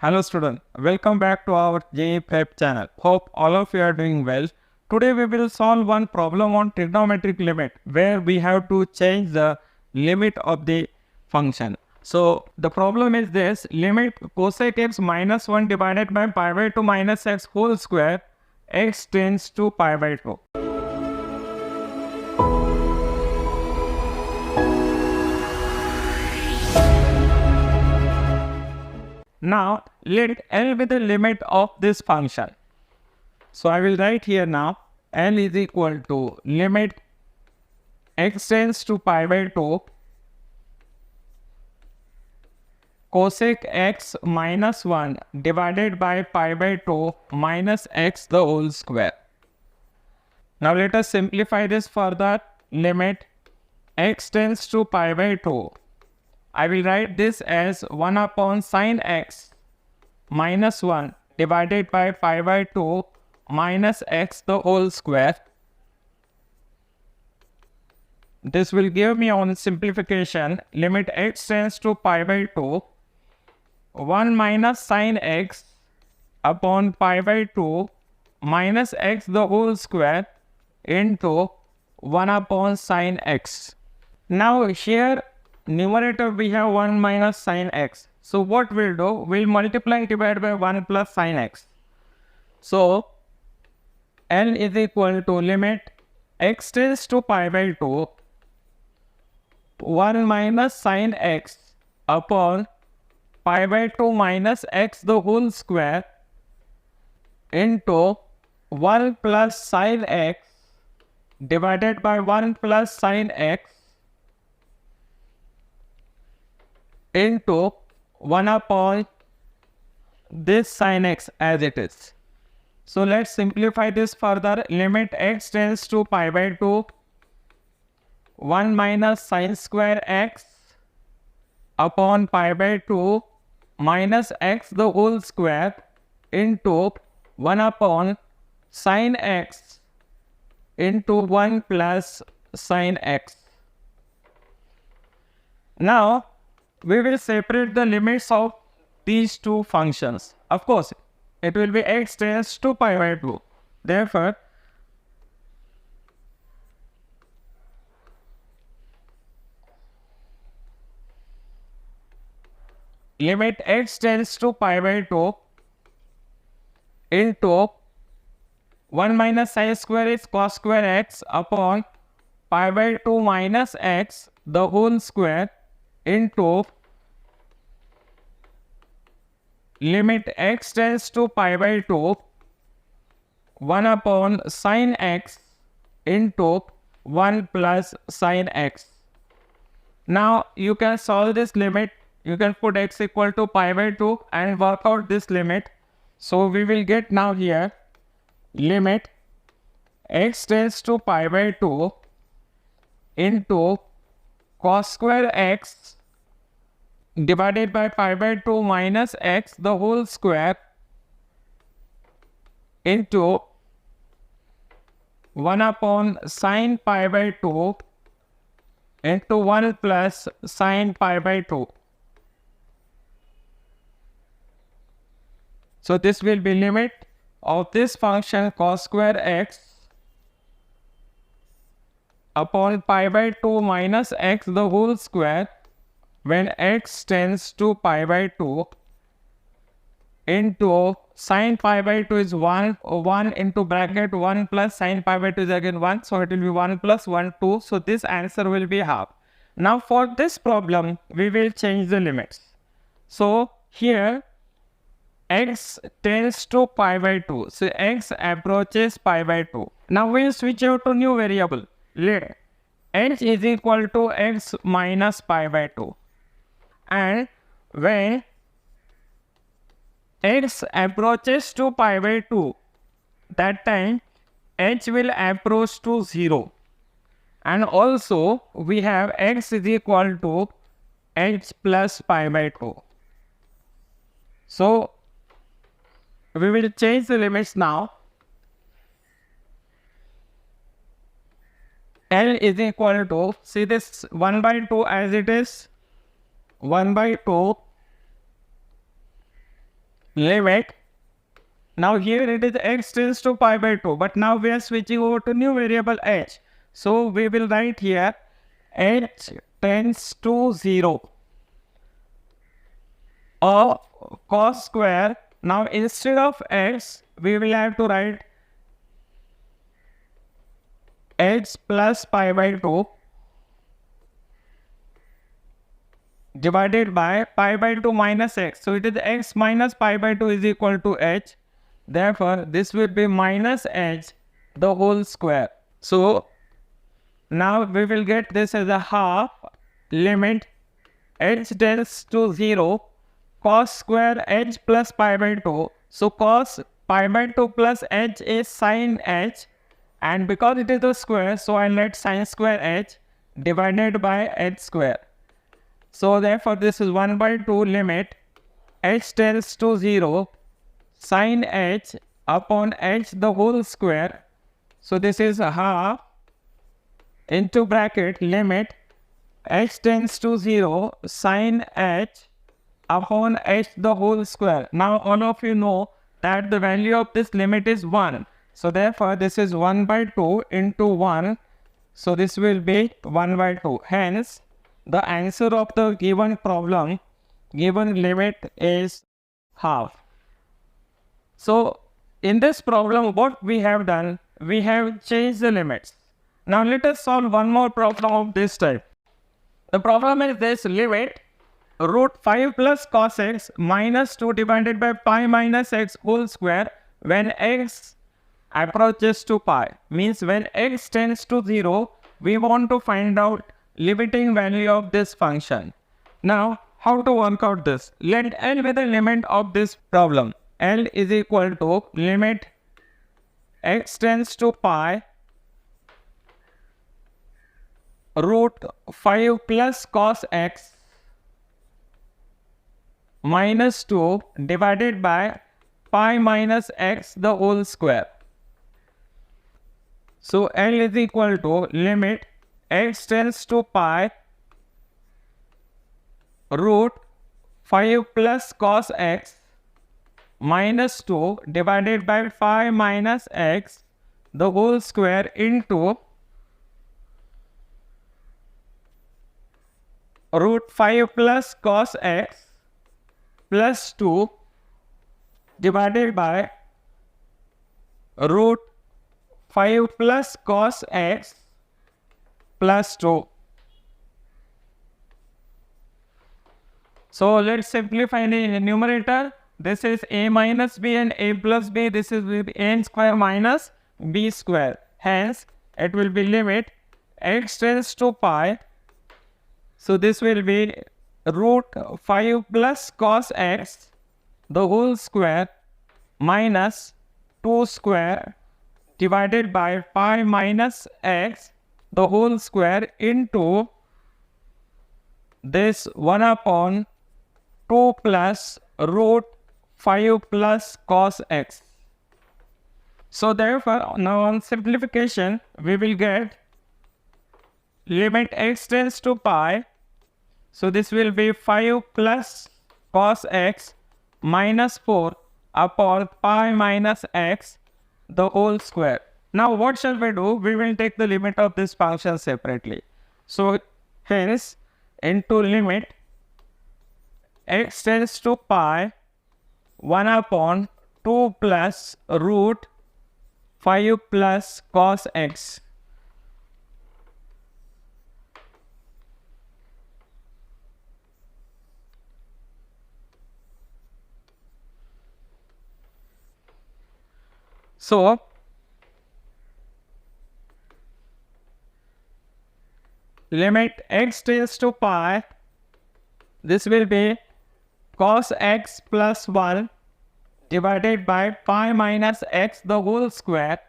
Hello student, welcome back to our JEE Prep channel. Hope all of you are doing well. Today we will solve one problem on trigonometric limit where we have to change the limit of the function. So the problem is this: limit cosec x minus 1 divided by pi by 2 minus x whole square x tends to pi by 2. Now let L be the limit of this function. So I will write here now L is equal to limit x tends to pi by 2 cosec x minus 1 divided by pi by 2 minus x the whole square. Now let us simplify this further. Limit x tends to pi by 2. I will write this as 1 upon sine x minus 1 divided by pi by 2 minus x the whole square. This will give me on simplification limit x tends to pi by 2 1 minus sine x upon pi by 2 minus x the whole square into 1 upon sine x. Now here numerator we have 1 minus sine x. So what we'll do, we'll multiply and divide by 1 plus sine x. So L is equal to limit x tends to pi by 2 1 minus sine x upon pi by 2 minus x the whole square into 1 plus sine x divided by 1 plus sine x into 1 upon this sine x as it is. So let's simplify this further. Limit x tends to pi by 2 1 minus sine square x upon pi by 2 minus x the whole square into 1 upon sine x into 1 plus sine x. Now we will separate the limits of these two functions. Of course, it will be x tends to pi by 2. Therefore, limit x tends to pi by 2 into 1 minus sine square is cos square x upon pi by 2 minus x the whole square into limit x tends to pi by 2 1 upon sine x into 1 plus sine x. Now you can solve this limit. You can put x equal to pi by 2 and work out this limit. So we will get now here limit x tends to pi by 2 into cos square x divided by pi by 2 minus x the whole square into 1 upon sine pi by 2 into 1 plus sine pi by 2. So this will be limit of this function cos square x upon pi by 2 minus x the whole square when x tends to pi by 2 into sine pi by 2 is 1 into bracket 1 plus sine pi by 2 is again 1. So it will be 1 plus 1 2. So this answer will be half. Now for this problem we will change the limits. So here x tends to pi by 2. So x approaches pi by 2. Now we will switch out to new variable. Let h is equal to x minus pi by 2. And when x approaches to pi by 2, that time h will approach to 0. And also we have x is equal to h plus pi by 2. So we will change the limits now. L is equal to, see this 1 by 2 as it is, 1 by 2 limit. Now here it is x tends to pi by 2, but now we are switching over to new variable h. So we will write here h tends to 0 of cos square. Now instead of x, we will have to write h plus pi by 2 divided by pi by 2 minus x. So it is x minus pi by 2 is equal to h. Therefore, this will be minus h the whole square. So now we will get this as a half limit h tends to 0 cos square h plus pi by 2. So cos pi by 2 plus h is sin h, and because it is a square, so I'll let sin square h divided by h square. So therefore this is 1 by 2 limit h tends to 0 sin h upon h the whole square. So this is a half into bracket limit h tends to 0 sin h upon h the whole square. Now all of you know that the value of this limit is 1. So therefore this is 1 by 2 into 1. So this will be 1 by 2. Hence the answer of the given problem, given limit is half. So in this problem, what we have done, we have changed the limits. Now let us solve one more problem of this type. The problem is this: limit root 5 plus cos x minus 2 divided by pi minus x whole square when x approaches to pi. Means when x tends to 0, we want to find out limiting value of this function. Now how to work out this? Let L be the limit of this problem. L is equal to limit x tends to pi root 5 plus cos x minus 2 divided by pi minus x the whole square. So L is equal to limit x tends to pi root 5 plus cos x minus 2 divided by pi minus x the whole square into root 5 plus cos x plus 2 divided by root 5 plus cos x plus 2. So let's simplify the numerator. This is a minus b and a plus b. This is with a square minus b square. Hence it will be limit x tends to pi. So this will be root 5 plus cos x the whole square minus 2 square divided by pi minus x the whole square into this 1 upon 2 plus root 5 plus cos x. So therefore now on simplification we will get limit x tends to pi. So this will be 5 plus cos x minus 4 upon pi minus x the whole square. Now what shall we do? We will take the limit of this function separately. So hence into limit x tends to pi 1 upon 2 plus root 5 plus cos x. So limit x tends to pi, this will be cos x plus 1 divided by pi minus x the whole square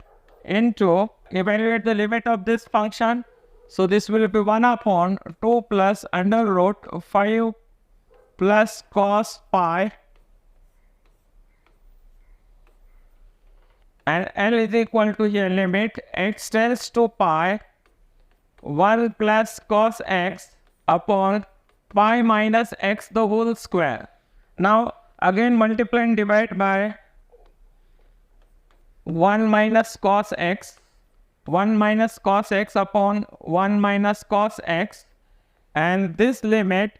into, evaluate the limit of this function. So this will be 1 upon 2 plus under root 5 plus cos pi, and L is equal to here limit x tends to pi 1 plus cos x upon pi minus x the whole square. Now Again multiply and divide by 1 minus cos x, 1 minus cos x upon 1 minus cos x, and this limit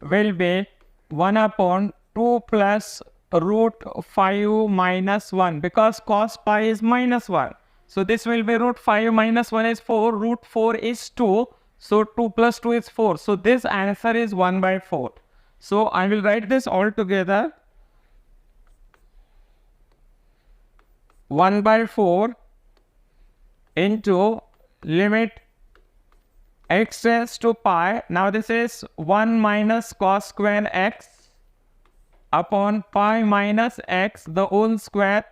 will be 1 upon 2 plus root 5 minus 1, because cos pi is minus 1. So this will be root 5 minus 1 is 4, root 4 is 2, so 2 plus 2 is 4. So this answer is 1 by 4. So I will write this all together. 1 by 4 into limit x tends to pi. Now this is 1 minus cos square x upon pi minus x the whole square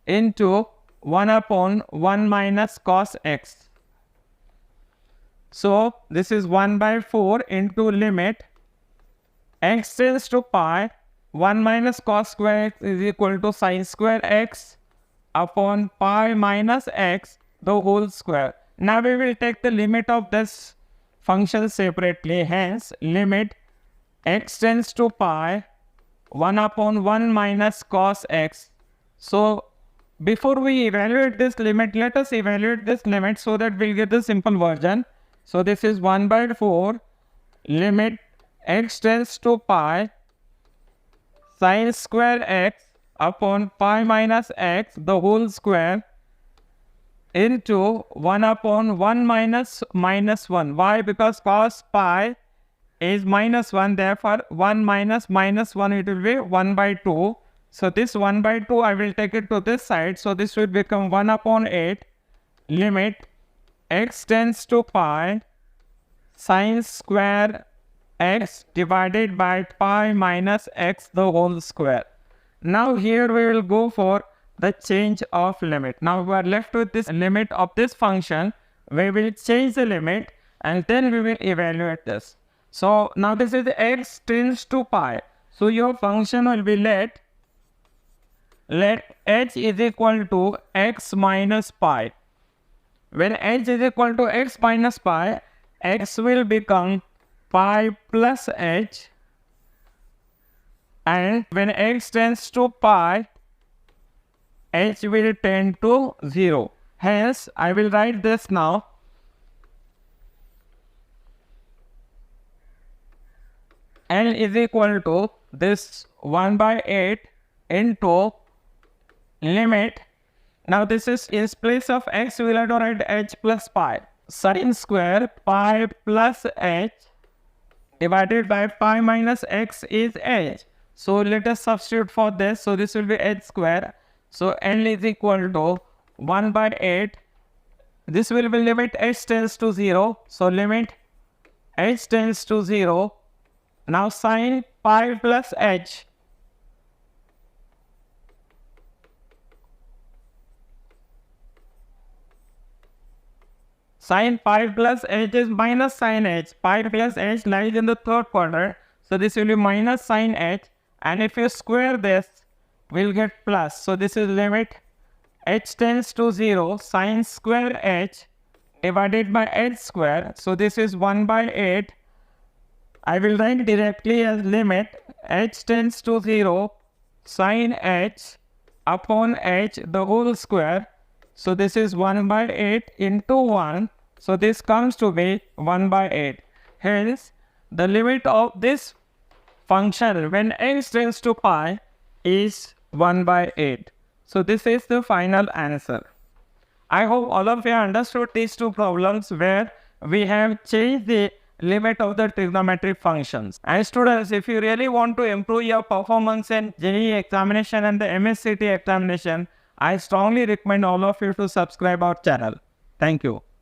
into 1 upon 1 minus cos x. So this is 1 by 4 into limit x tends to pi, 1 minus cos square x is equal to sin square x upon pi minus x the whole square. Now we will take the limit of this function separately. Hence limit x tends to pi 1 upon 1 minus cos x. So before we evaluate this limit, let us evaluate this limit so that we'll get the simple version. So this is 1 by 4 limit x tends to pi sin square x upon pi minus x the whole square into 1 upon 1 minus 1. Why? Because cos pi is minus 1, therefore 1 minus 1 it will be 1 by 2. So this 1 by 2 I will take it to this side, so this will become 1 upon 8 limit x tends to pi sin square x divided by pi minus x the whole square. Now here we will go for the change of limit. Now we are left with this limit of this function. We will change the limit and then we will evaluate this. So now this is x tends to pi. So your function will be let h is equal to x minus pi. When h is equal to x minus pi, x will become pi plus h, and when x tends to pi, h will tend to 0. Hence I will write this now. N is equal to this 1 by 8 into limit. Now this is in place of x, we will have to write h plus pi. Sin square pi plus h divided by pi minus x is h. So let us substitute for this. So this will be h square. So n is equal to 1 by 8. This will be limit h tends to 0. So limit h tends to 0. Now sin pi plus h. Sin pi plus h is minus sin h. Pi plus h lies in the third quadrant. So this will be minus sin h. And if you square this, we'll get plus. So this is limit h tends to 0 sin square h divided by h square. So this is 1 by 8. I will write directly as limit h tends to 0 sin h upon h the whole square. So this is 1 by 8 into 1. So this comes to be 1 by 8. Hence the limit of this function when x tends to pi is 1 by 8. So this is the final answer. I hope all of you understood these two problems where we have changed the limit of the trigonometric functions. And students, if you really want to improve your performance in JEE examination and the MSCT examination, I strongly recommend all of you to subscribe our channel. Thank you.